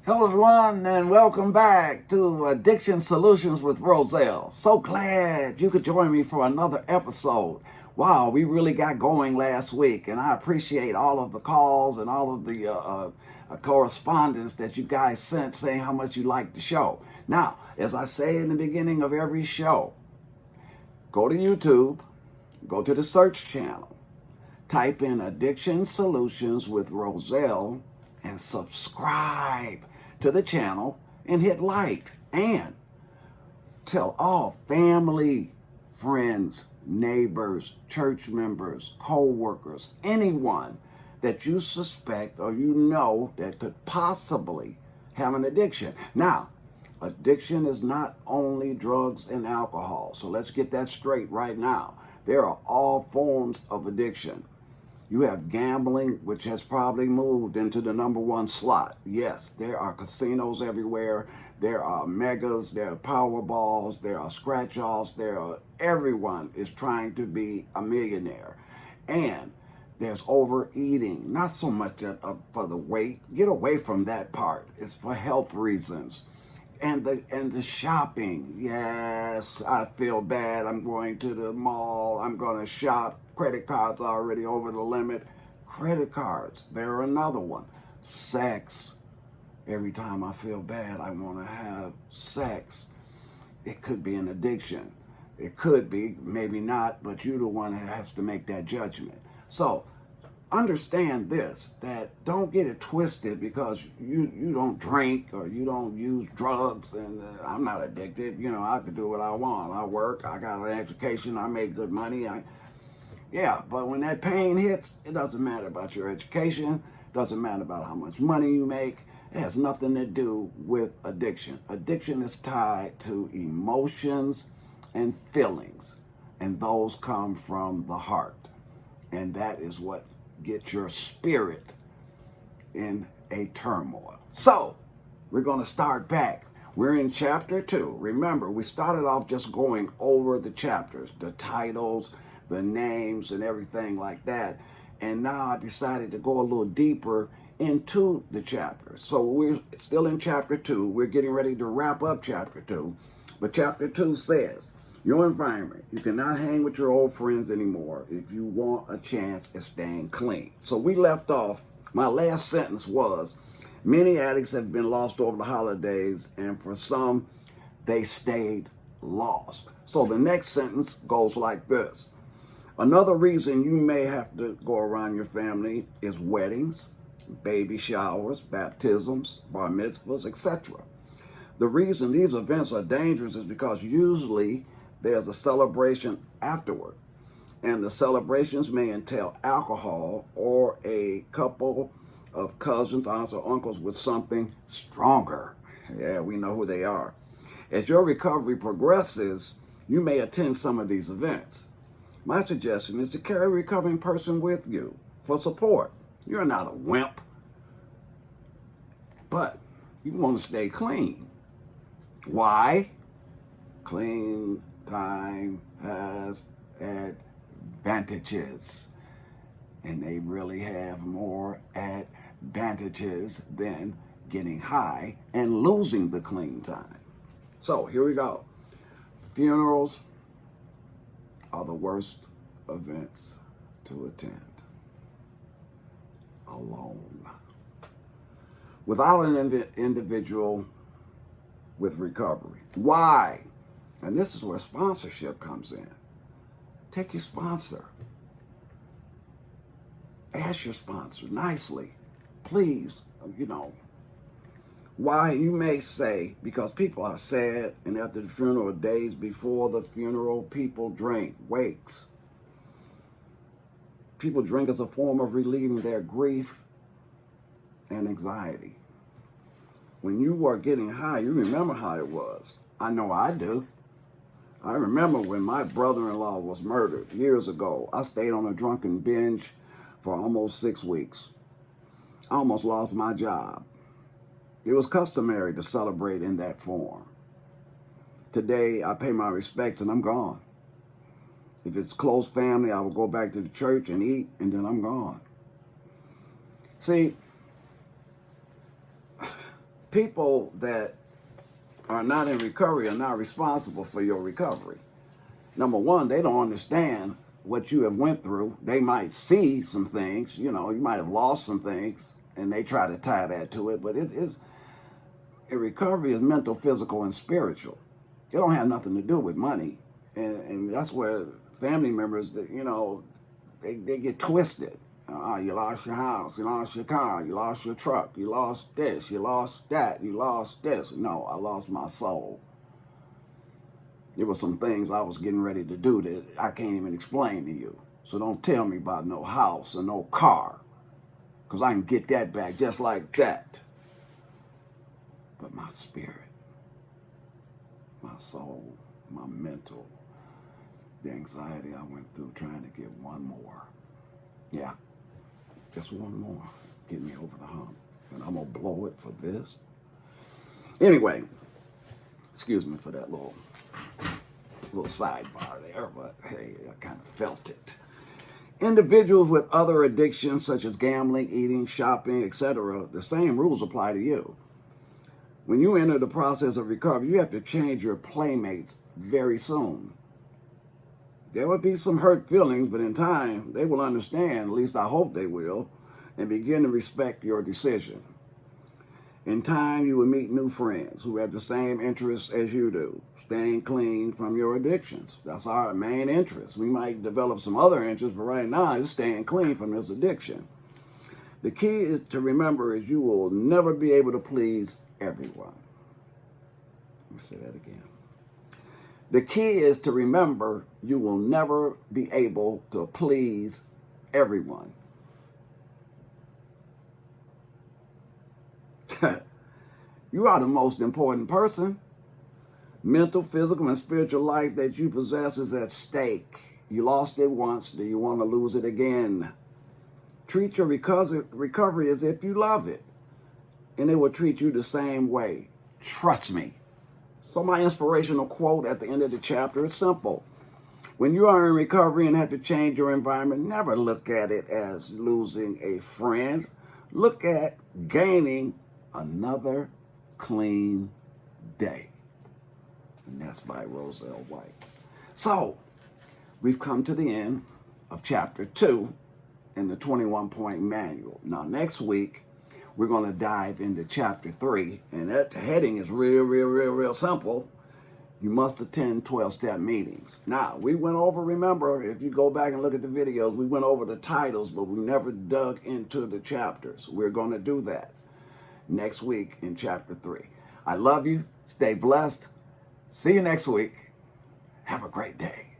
Hello, everyone, and welcome back to Addiction Solutions with Roselle. So glad you could join me for another episode. Wow, we really got going last week, and I appreciate all of the calls and all of the correspondence that you guys sent saying how much you liked the show. Now, as I say in the beginning of every show, go to YouTube, go to the search channel, type in Addiction Solutions with Roselle, and subscribe to the channel and hit like and tell all family, friends, neighbors, church members, co-workers, anyone that you suspect or you know that could possibly have an addiction. Now, addiction is not only drugs and alcohol, so let's get that straight right now. There are all forms of addiction. You have gambling, which has probably moved into the number one slot. Yes, there are casinos everywhere. There are megas, there are Powerballs, there are scratch-offs, everyone is trying to be a millionaire. And there's overeating, not so much for the weight. Get away from that part. It's for health reasons. And the shopping. Yes, I feel bad. I'm going to the mall. I'm going to shop. Credit cards already over the limit. Credit cards. They're another one. Sex. Every time I feel bad, I want to have sex. It could be an addiction. It could be, maybe not, but you're the one that has to make that judgment. So, understand this, that don't get it twisted because you don't drink or you don't use drugs, and I'm not addicted. You know, I can do what I want. I work, I got an education, I make good money. Yeah, but when that pain hits, it doesn't matter about your education, doesn't matter about how much money you make. It has nothing to do with addiction. Addiction is tied to emotions and feelings, and those come from the heart. And that is what gets your spirit in a turmoil. So, we're going to start back. We're in chapter 2. Remember, we started off just going over the chapters, the titles, the names, and everything like that. And now I decided to go a little deeper into the chapter. So we're still in chapter 2. We're getting ready to wrap up chapter 2. But chapter 2 says, your environment. You cannot hang with your old friends anymore if you want a chance at staying clean. So we left off, my last sentence was, many addicts have been lost over the holidays, and for some, they stayed lost. So the next sentence goes like this. Another reason you may have to go around your family is weddings, baby showers, baptisms, bar mitzvahs, etc. The reason these events are dangerous is because usually there's a celebration afterward, and the celebrations may entail alcohol or a couple of cousins, aunts, or uncles with something stronger. Yeah, we know who they are. As your recovery progresses, you may attend some of these events. My suggestion is to carry a recovering person with you for support. You're not a wimp, but you want to stay clean. Why? Clean time has advantages, and they really have more advantages than getting high and losing the clean time. So here we go. Funerals are the worst events to attend alone, without an individual with recovery. Why? And this is where sponsorship comes in. Take your sponsor. Ask your sponsor nicely. Please, Why, you may say, because people are sad, and after the funeral, days before the funeral, people drink, wakes. People drink as a form of relieving their grief and anxiety. When you are getting high, you remember how it was. I know I do. I remember when my brother-in-law was murdered years ago. I stayed on a drunken binge for almost 6 weeks. I almost lost my job. It was customary to celebrate in that form. Today, I pay my respects and I'm gone. If it's close family, I will go back to the church and eat, and then I'm gone. See, people that are not in recovery are not responsible for your recovery. Number one, they don't understand what you have went through. They might see some things, you might have lost some things, and they try to tie that to it. But a recovery is mental, physical, and spiritual. It don't have nothing to do with money, and that's where family members, that they get twisted. You lost your house, you lost your car, you lost your truck, you lost this, you lost that, you lost this. No, I lost my soul. There were some things I was getting ready to do that I can't even explain to you. So don't tell me about no house or no car, because I can get that back just like that. But my spirit, my soul, my mental, the anxiety I went through trying to get one more. Yeah, just one more. Get me over the hump. And I'm going to blow it for this. Anyway, excuse me for that little sidebar there, but hey, I kind of felt it. Individuals with other addictions such as gambling, eating, shopping, etc., the same rules apply to you. When you enter the process of recovery, you have to change your playmates very soon. There will be some hurt feelings, but in time, they will understand, at least I hope they will, and begin to respect your decision. In time, you will meet new friends who have the same interests as you do, staying clean from your addictions. That's our main interest. We might develop some other interests, but right now, it's staying clean from this addiction. The key is to remember is you will never be able to please everyone. Let me say that again. The key is to remember you will never be able to please everyone. You are the most important person. Mental, physical, and spiritual life that you possess is at stake. You lost it once. Do you want to lose it again? Treat your recovery as if you love it, and it will treat you the same way. Trust me. So my inspirational quote at the end of the chapter is simple. When you are in recovery and have to change your environment, never look at it as losing a friend. Look at gaining another clean day. And that's by Roselle White. So, we've come to the end of chapter 2 in the 21-point manual. Now, next week, we're going to dive into chapter 3, and that heading is real simple. You must attend 12-step meetings. Now, we went over, remember, if you go back and look at the videos, we went over the titles, but we never dug into the chapters. We're going to do that next week in chapter 3. I love you. Stay blessed. See you next week. Have a great day.